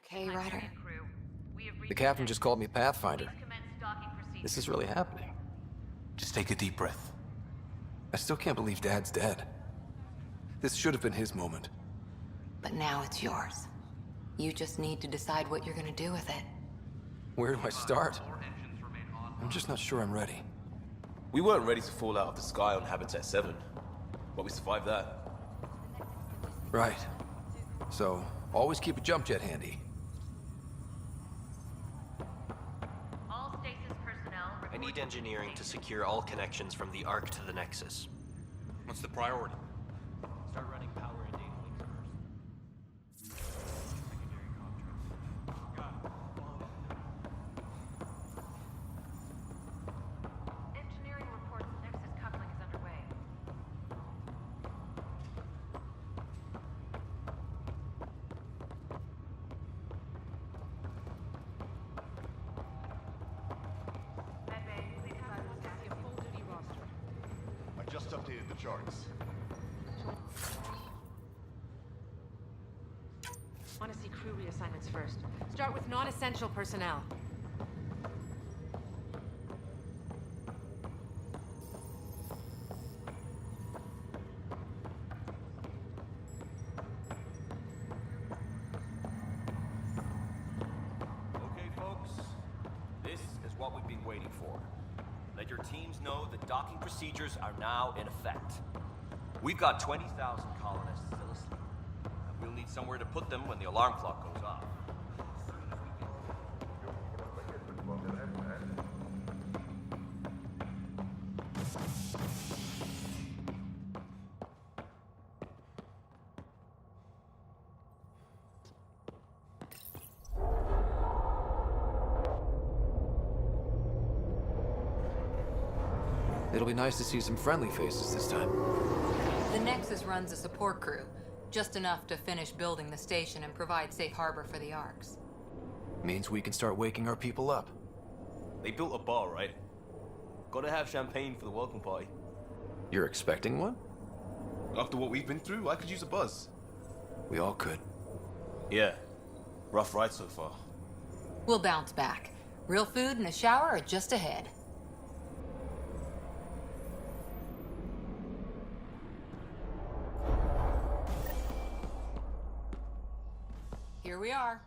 Okay, Ryder. The captain just called me Pathfinder. This is really happening. Just take a deep breath. I still can't believe Dad's dead. This should have been his moment. But now it's yours. You just need to decide what you're gonna do with it. Where do I start? I'm just not sure I'm ready. We weren't ready to fall out of the sky on Habitat 7, but we survived that. Right. So, always keep a jump jet handy. All stasis personnel. I need engineering to secure all connections from the Ark to the Nexus. What's the priority? Start running power and data links first. Secondary contract. Got it. Engineering reports Nexus coupling is underway. Medbay, please advise the staff of full duty roster. I just updated the charts. Want to see crew reassignments first. Start with non-essential personnel. Okay, folks. This is what we've been waiting for. Let your teams know that docking procedures are now in effect. We've got 20,000 colonists still asleep, and we'll need somewhere to put them when the alarm clock goes off. It'll be nice to see some friendly faces this time. The Nexus runs a support crew, just enough to finish building the station and provide safe harbor for the Arks. Means we can start waking our people up. They built a bar, right? Gotta have champagne for the welcome party. You're expecting one? After what we've been through, I could use a buzz. We all could. Yeah. Rough ride so far. We'll bounce back. Real food and a shower are just ahead. Here we are.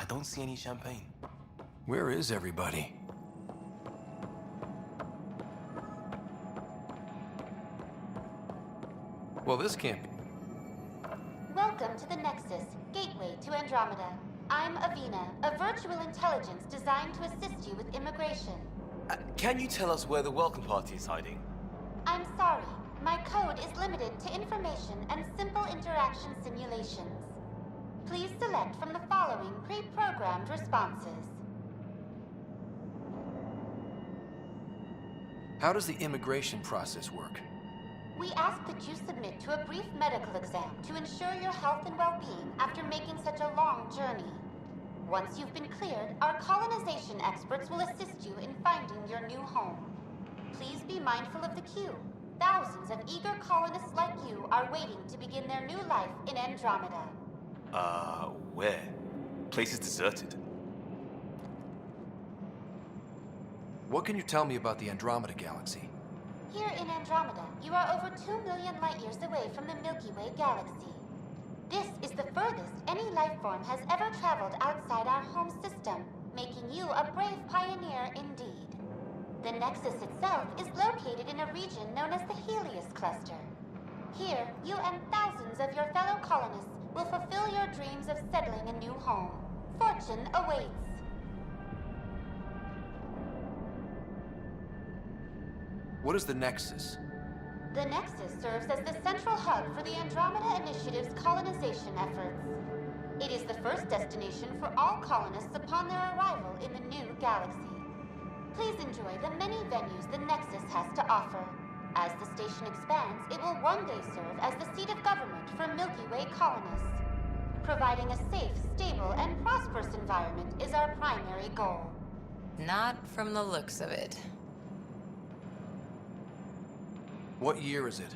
I don't see any champagne. Where is everybody? Well, this can't be. Welcome to the Nexus, gateway to Andromeda. I'm Avina, a virtual intelligence designed to assist you with immigration. Can you tell us where the welcome party is hiding? I'm sorry, my code is limited to information and simple interaction simulations. Please select from the following pre-programmed responses. How does the immigration process work? We ask that you submit to a brief medical exam to ensure your health and well-being after making such a long journey. Once you've been cleared, our colonization experts will assist you in finding your new home. Please be mindful of the queue. Thousands of eager colonists like you are waiting to begin their new life in Andromeda. Where? Place is deserted. What can you tell me about the Andromeda galaxy? Here in Andromeda, you are over 2 million light-years away from the Milky Way galaxy. This is the furthest any life form has ever traveled outside our home system, making you a brave pioneer indeed. The Nexus itself is located in a region known as the Helios Cluster. Here, you and thousands of your fellow colonists will fulfill your dreams of settling a new home. Fortune awaits. What is the Nexus? The Nexus serves as the central hub for the Andromeda Initiative's colonization efforts. It is the first destination for all colonists upon their arrival in the new galaxy. Please enjoy the many venues the Nexus has to offer. As the station expands, it will one day serve as the seat of government for Milky Way colonists. Providing a safe, stable, and prosperous environment is our primary goal. Not from the looks of it. What year is it?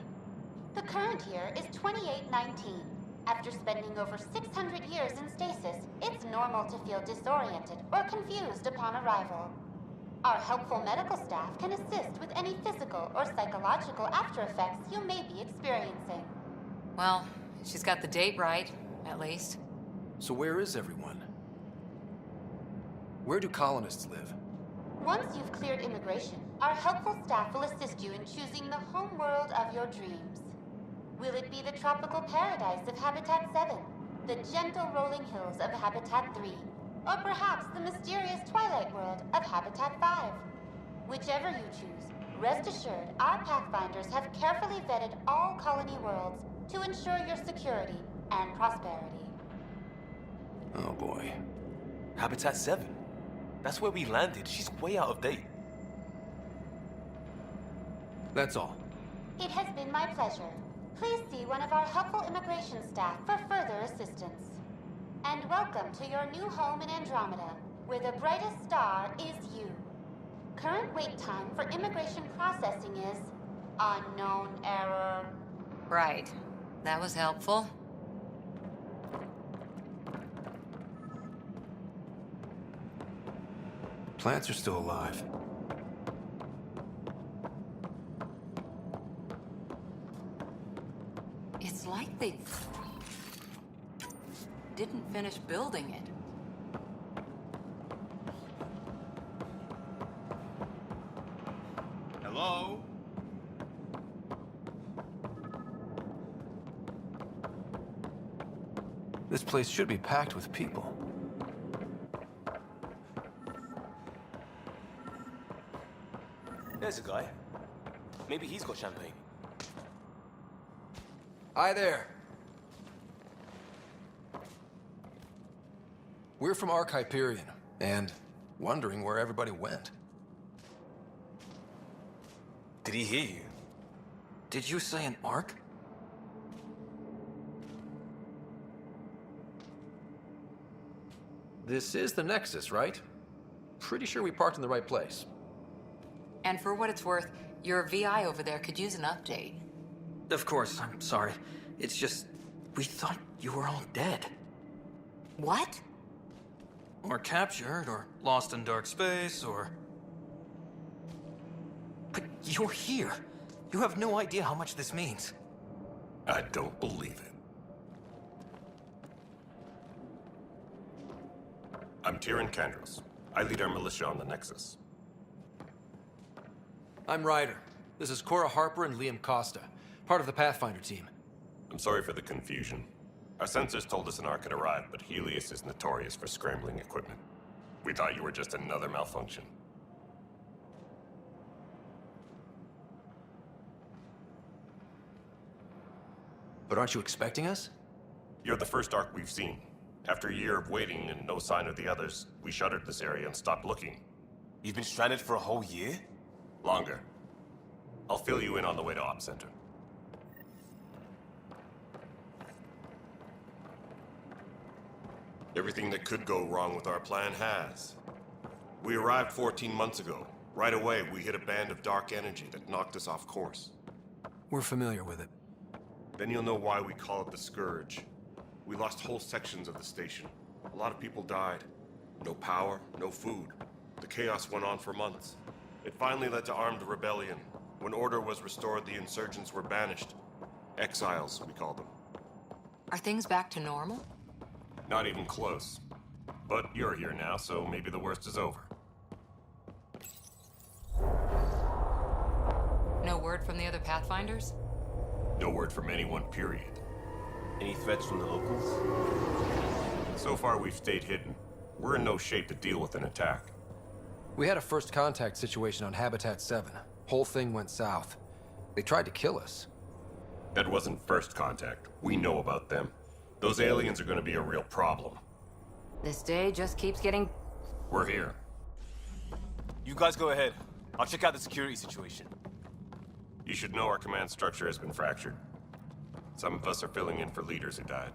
The current year is 2819. After spending over 600 years in stasis, it's normal to feel disoriented or confused upon arrival. Our helpful medical staff can assist with any physical or psychological aftereffects you may be experiencing. Well, she's got the date right, at least. So where is everyone? Where do colonists live? Once you've cleared immigration, our helpful staff will assist you in choosing the home world of your dreams. Will it be the tropical paradise of Habitat 7, the gentle rolling hills of Habitat 3, or perhaps the mysterious twilight world of Habitat 5? Whichever you choose, rest assured our Pathfinders have carefully vetted all colony worlds to ensure your security and prosperity. Oh boy. Habitat 7? That's where we landed. She's way out of date. That's all. It has been my pleasure. Please see one of our helpful immigration staff for further assistance. And welcome to your new home in Andromeda, where the brightest star is you. Current wait time for immigration processing is unknown error. Right. That was helpful. Plants are still alive. It's like they didn't finish building it. Hello? This place should be packed with people. There's a guy. Maybe he's got champagne. Hi there. We're from Ark Hyperion, and wondering where everybody went. Did he hear you? Did you say an Ark? This is the Nexus, right? Pretty sure we parked in the right place. And for what it's worth, your VI over there could use an update. Of course, I'm sorry. It's just, we thought you were all dead. What? Or captured, or lost in dark space, or... But you're here. You have no idea how much this means. I don't believe it. I'm Tyrion Kandros. I lead our militia on the Nexus. I'm Ryder. This is Cora Harper and Liam Costa, part of the Pathfinder team. I'm sorry for the confusion. Our sensors told us an Ark had arrived, but Helios is notorious for scrambling equipment. We thought you were just another malfunction. But aren't you expecting us? You're the first Ark we've seen. After a year of waiting and no sign of the others, we shuttered this area and stopped looking. You've been stranded for a whole year? Longer. I'll fill you in on the way to Op Center. Everything that could go wrong with our plan has. We arrived 14 months ago. Right away, we hit a band of dark energy that knocked us off course. We're familiar with it. Then you'll know why we call it the Scourge. We lost whole sections of the station. A lot of people died. No power, no food. The chaos went on for months. It finally led to armed rebellion. When order was restored, the insurgents were banished. Exiles, we call them. Are things back to normal? Not even close. But you're here now, so maybe the worst is over. No word from the other Pathfinders? No word from anyone, period. Any threats from the locals? So far, we've stayed hidden. We're in no shape to deal with an attack. We had a first contact situation on Habitat 7. Whole thing went south. They tried to kill us. That wasn't first contact. We know about them. Those aliens are gonna be a real problem. This day just keeps getting... We're here. You guys go ahead. I'll check out the security situation. You should know our command structure has been fractured. Some of us are filling in for leaders who died.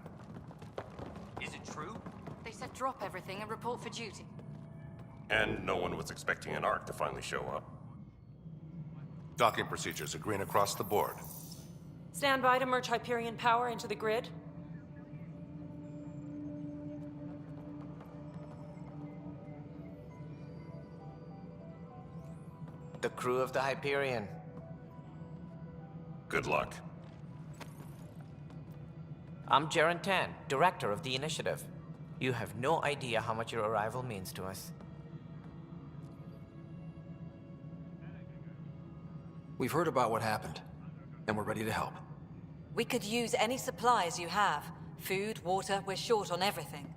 Is it true? They said drop everything and report for duty. And no one was expecting an Ark to finally show up. Docking procedures are green across the board. Stand by to merge Hyperion power into the grid. The crew of the Hyperion. Good luck. I'm Jaren Tan, director of the initiative. You have no idea how much your arrival means to us. We've heard about what happened, and we're ready to help. We could use any supplies you have. Food, water, we're short on everything.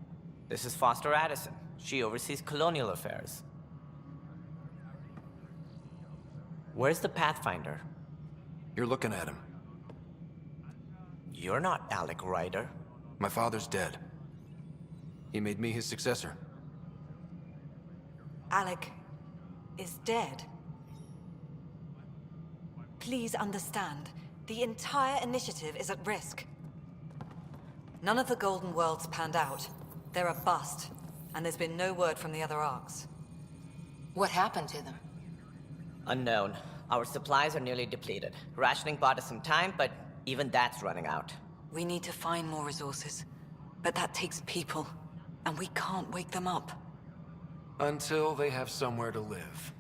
This is Foster Addison. She oversees colonial affairs. Where's the Pathfinder? You're looking at him. You're not Alec Ryder. My father's dead. He made me his successor. Alec is dead. Please understand, the entire initiative is at risk. None of the Golden Worlds panned out. They're a bust, and there's been no word from the other arcs. What happened to them? Unknown. Our supplies are nearly depleted. Rationing bought us some time, but even that's running out. We need to find more resources, but that takes people, and we can't wake them up. Until they have somewhere to live.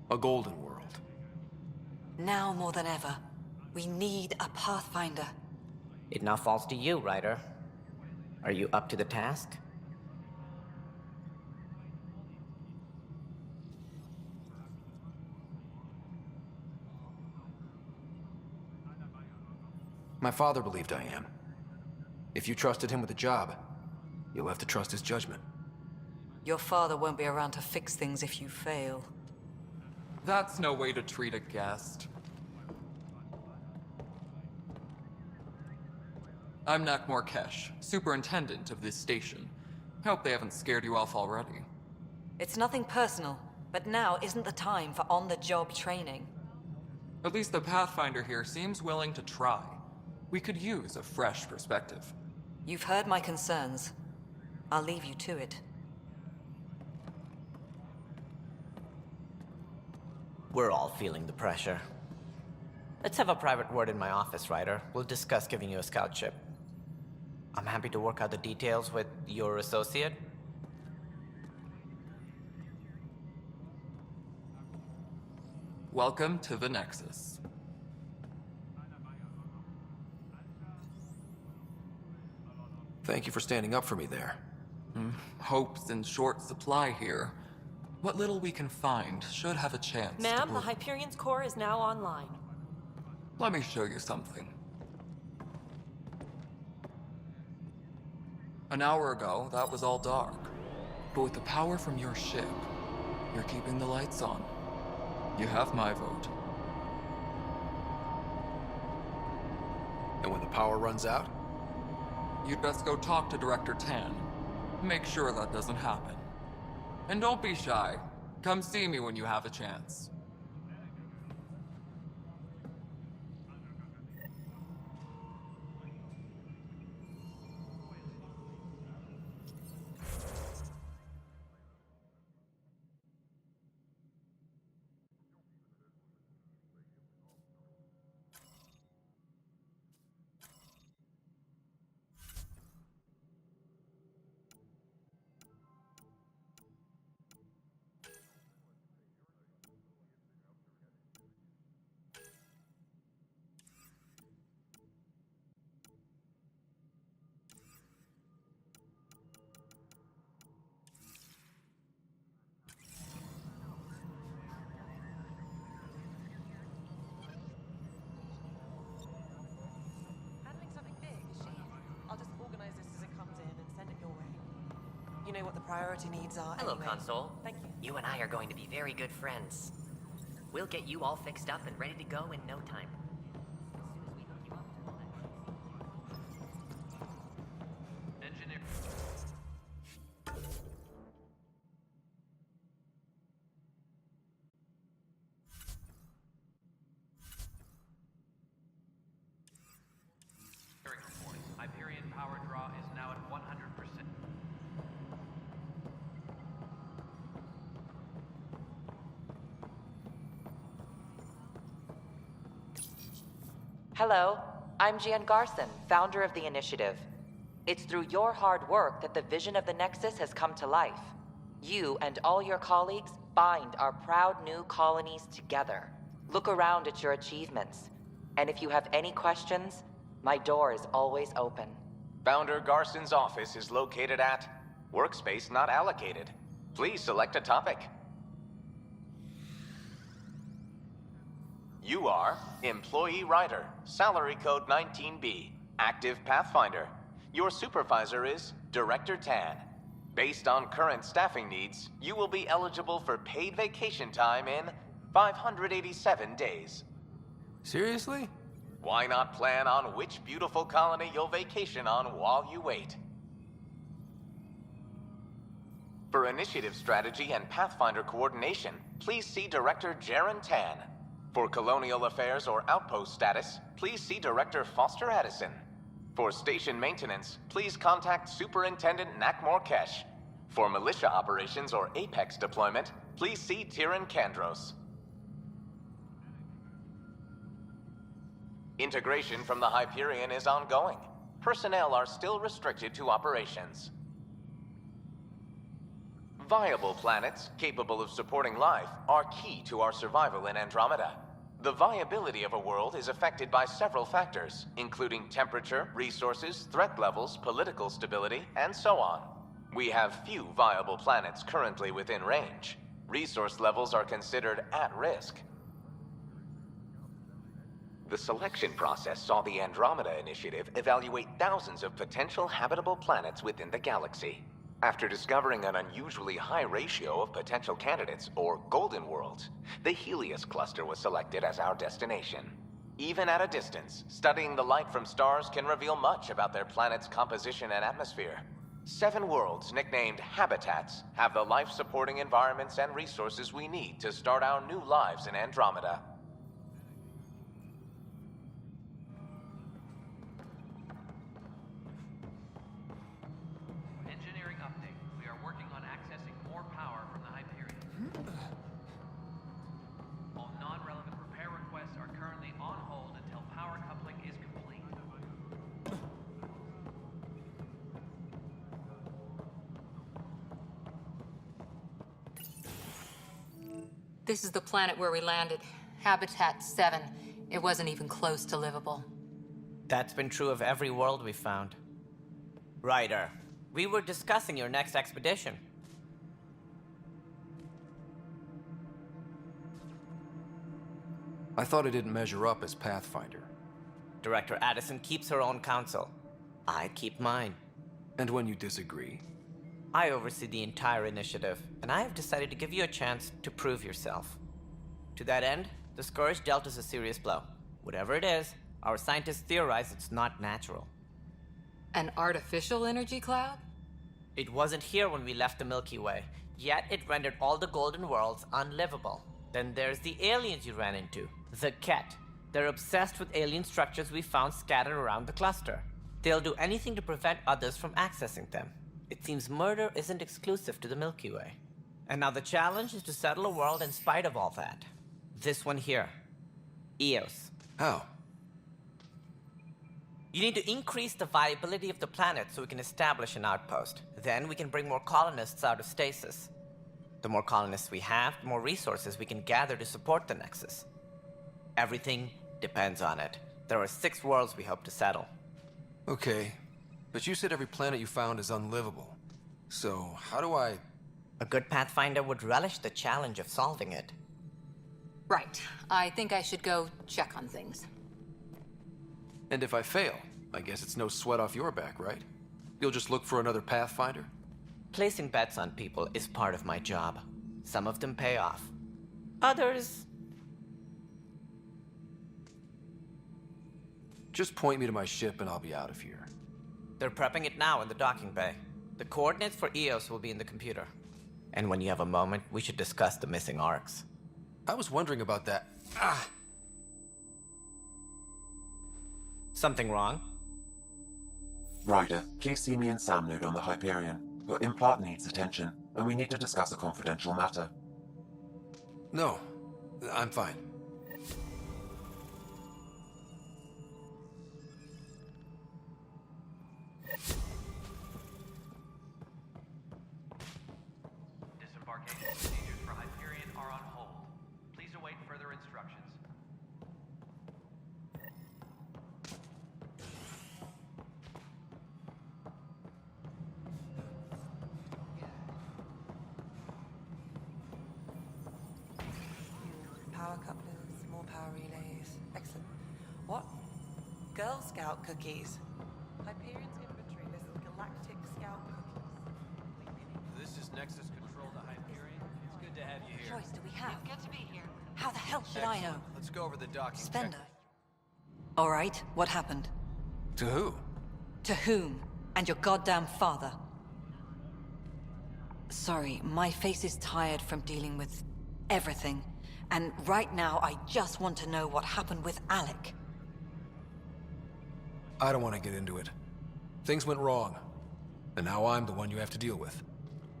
A golden world. Now more than ever, we need a Pathfinder. It now falls to you, Ryder. Are you up to the task? My father believed I am. If you trusted him with a job, you'll have to trust his judgment. Your father won't be around to fix things if you fail. That's no way to treat a guest. I'm Nak Morkesh, superintendent of this station. Hope they haven't scared you off already. It's nothing personal, but now isn't the time for on-the-job training. At least the Pathfinder here seems willing to try. We could use a fresh perspective. You've heard my concerns. I'll leave you to it. We're all feeling the pressure. Let's have a private word in my office, Ryder. We'll discuss giving you a scout ship. I'm happy to work out the details with your associate. Welcome to the Nexus. Thank you for standing up for me there. Hope's in short supply here. What little we can find should have a chance Ma'am, the Hyperion's core is now online. Let me show you something. An hour ago, that was all dark. But with the power from your ship, you're keeping the lights on. You have my vote. And when the power runs out? You'd best go talk to Director Tan. Make sure that doesn't happen. And don't be shy. Come see me when you have a chance. Handling something big, is she? I'll just organize this as it comes in and send it your way. You know what the priority needs are. Hello, anyway. Console. Thank you. You and I are going to be very good friends. We'll get you all fixed up and ready to go in no time. Engineer. Report. Hyperion power draw is now at 100%. Hello, I'm Gian Garson, founder of the initiative. It's through your hard work that the vision of the Nexus has come to life. You and all your colleagues bind our proud new colonies together. Look around at your achievements. And if you have any questions, my door is always open. Founder Garson's office is located at Workspace Not Allocated. Please select a topic. You are Employee Writer, Salary Code 19B, Active Pathfinder. Your supervisor is Director Tan. Based on current staffing needs, you will be eligible for paid vacation time in 587 days. Seriously? Why not plan on which beautiful colony you'll vacation on while you wait? For initiative strategy and Pathfinder coordination, please see Director Jaren Tan. For colonial affairs or outpost status, please see Director Foster Addison. For station maintenance, please contact Superintendent Nakmor Kesh. For militia operations or Apex deployment, please see Tyran Kandros. Integration from the Hyperion is ongoing. Personnel are still restricted to operations. Viable planets capable of supporting life are key to our survival in Andromeda. The viability of a world is affected by several factors, including temperature, resources, threat levels, political stability, and so on. We have few viable planets currently within range. Resource levels are considered at risk. The selection process saw the Andromeda Initiative evaluate thousands of potential habitable planets within the galaxy. After discovering an unusually high ratio of potential candidates, or golden worlds, the Helios cluster was selected as our destination. Even at a distance, studying the light from stars can reveal much about their planet's composition and atmosphere. 7 worlds, nicknamed habitats, have the life-supporting environments and resources we need to start our new lives in Andromeda. Engineering update. We are working on accessing more power from the Hyperion. All non-relevant repair requests are currently on hold until power coupling is complete. This is the planet where we landed. Habitat 7. It wasn't even close to livable. That's been true of every world we've found. Ryder, We were discussing your next expedition. I thought it didn't measure up as Pathfinder. Director Addison keeps her own counsel. I keep mine. And when you disagree? I oversee the entire initiative, and I have decided to give you a chance to prove yourself. To that end, the Scourge dealt us a serious blow. Whatever it is, our scientists theorize it's not natural. An artificial energy cloud? It wasn't here when we left the Milky Way, yet it rendered all the golden worlds unlivable. Then there's the aliens you ran into, the Ket. They're obsessed with alien structures we found scattered around the cluster. They'll do anything to prevent others from accessing them. It seems murder isn't exclusive to the Milky Way. And now the challenge is to settle a world in spite of all that. This one here. Eos. How? You need to increase the viability of the planet so we can establish an outpost. Then we can bring more colonists out of stasis. The more colonists we have, the more resources we can gather to support the Nexus. Everything depends on it. There are 6 worlds we hope to settle. Okay, but you said every planet you found is unlivable. So, how do I... A good Pathfinder would relish the challenge of solving it. Right. I think I should go check on things. And if I fail, I guess it's no sweat off your back, right? You'll just look for another Pathfinder? Placing bets on people is part of my job. Some of them pay off. Others... Just point me to my ship and I'll be out of here. They're prepping it now in the docking bay. The coordinates for Eos will be in the computer. And when you have a moment, we should discuss the missing arcs. I was wondering about that. Something wrong? Ryder, please see me and Sam Node on the Hyperion. Your implant needs attention, and we need to discuss a confidential matter. No, I'm fine. Disembarkation procedures for Hyperion are on hold. Please await further instructions. Power couplers, more power relays. Excellent. What? Girl Scout cookies. Hyperion's inventory lists galactic scout cookies. This is Nexus Control to Hyperion. It's good to have you here. Choice do we have? Good to be here. How the hell should I know? Let's go over the docking. Spender. All right, what happened? To who? To whom? And your goddamn father. Sorry, my face is tired from dealing with everything. And right now, I just want to know what happened with Alec. I don't want to get into it. Things went wrong. And now I'm the one you have to deal with.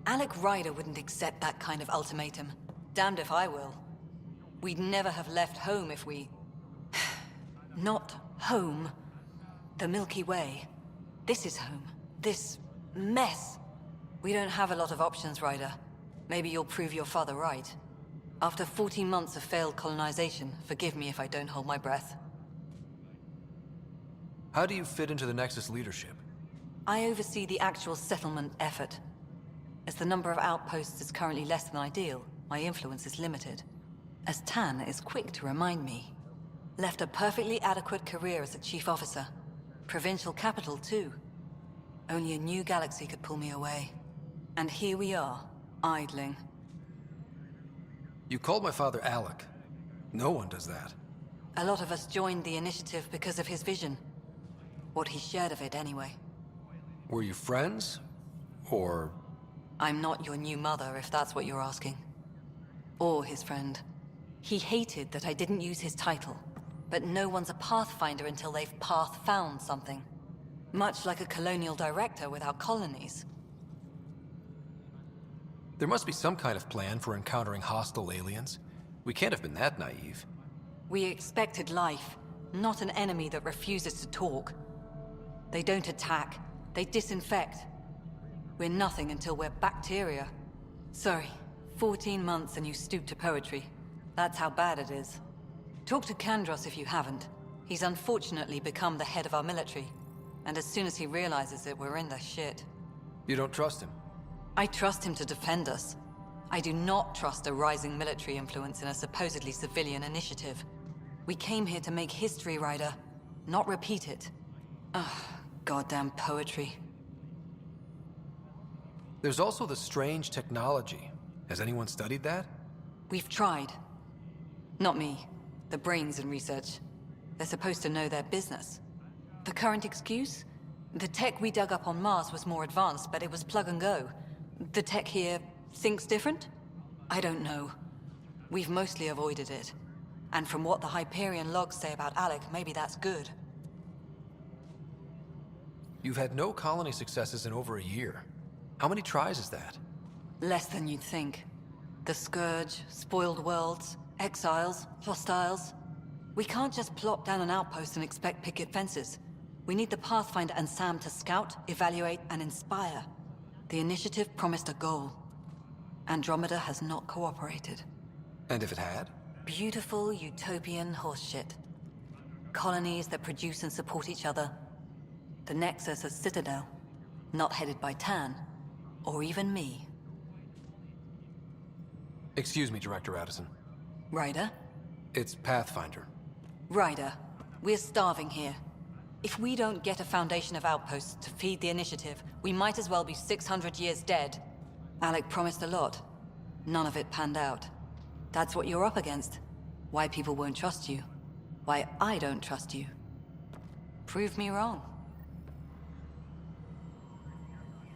Alec Ryder wouldn't accept that kind of ultimatum. Damned if I will. We'd never have left home if we... Not home. The Milky Way. This is home. This mess. We don't have a lot of options, Ryder. Maybe you'll prove your father right. After 14 months of failed colonization, forgive me if I don't hold my breath. How do you fit into the Nexus leadership? I oversee the actual settlement effort. As the number of outposts is currently less than ideal, my influence is limited. As Tan is quick to remind me. Left a perfectly adequate career as a chief officer. Provincial capital, too. Only a new galaxy could pull me away. And here we are, idling. You called my father Alec. No one does that. A lot of us joined the initiative because of his vision. What he shared of it, anyway. Were you friends? Or... I'm not your new mother, if that's what you're asking. Or his friend. He hated that I didn't use his title. But no one's a Pathfinder until they've path-found something. Much like a colonial director without colonies. There must be some kind of plan for encountering hostile aliens. We can't have been that naive. We expected life, not an enemy that refuses to talk. They don't attack, they disinfect. We're nothing until we're bacteria. Sorry, 14 months and you stoop to poetry. That's how bad it is. Talk to Kandros if you haven't. He's unfortunately become the head of our military. And as soon as he realizes it, we're in the shit. You don't trust him? I trust him to defend us. I do not trust a rising military influence in a supposedly civilian initiative. We came here to make history, Ryder, not repeat it. Ugh, goddamn poetry. There's also the strange technology. Has anyone studied that? We've tried. Not me. The brains in research. They're supposed to know their business. The current excuse? The tech we dug up on Mars was more advanced, but it was plug and go. The tech here thinks different? I don't know. We've mostly avoided it. And from what the Hyperion logs say about Alec, maybe that's good. You've had no colony successes in over a year. How many tries is that? Less than you'd think. The Scourge, spoiled worlds, exiles, hostiles. We can't just plop down an outpost and expect picket fences. We need the Pathfinder and Sam to scout, evaluate, and inspire. The initiative promised a goal. Andromeda has not cooperated. And if it had? Beautiful utopian horseshit. Colonies that produce and support each other. The Nexus a citadel, not headed by Tan, or even me. Excuse me, Director Addison. Ryder? It's Pathfinder. Ryder, we're starving here. If we don't get a foundation of outposts to feed the initiative, we might as well be 600 years dead. Alec promised a lot. None of it panned out. That's what you're up against. Why people won't trust you. Why I don't trust you. Prove me wrong.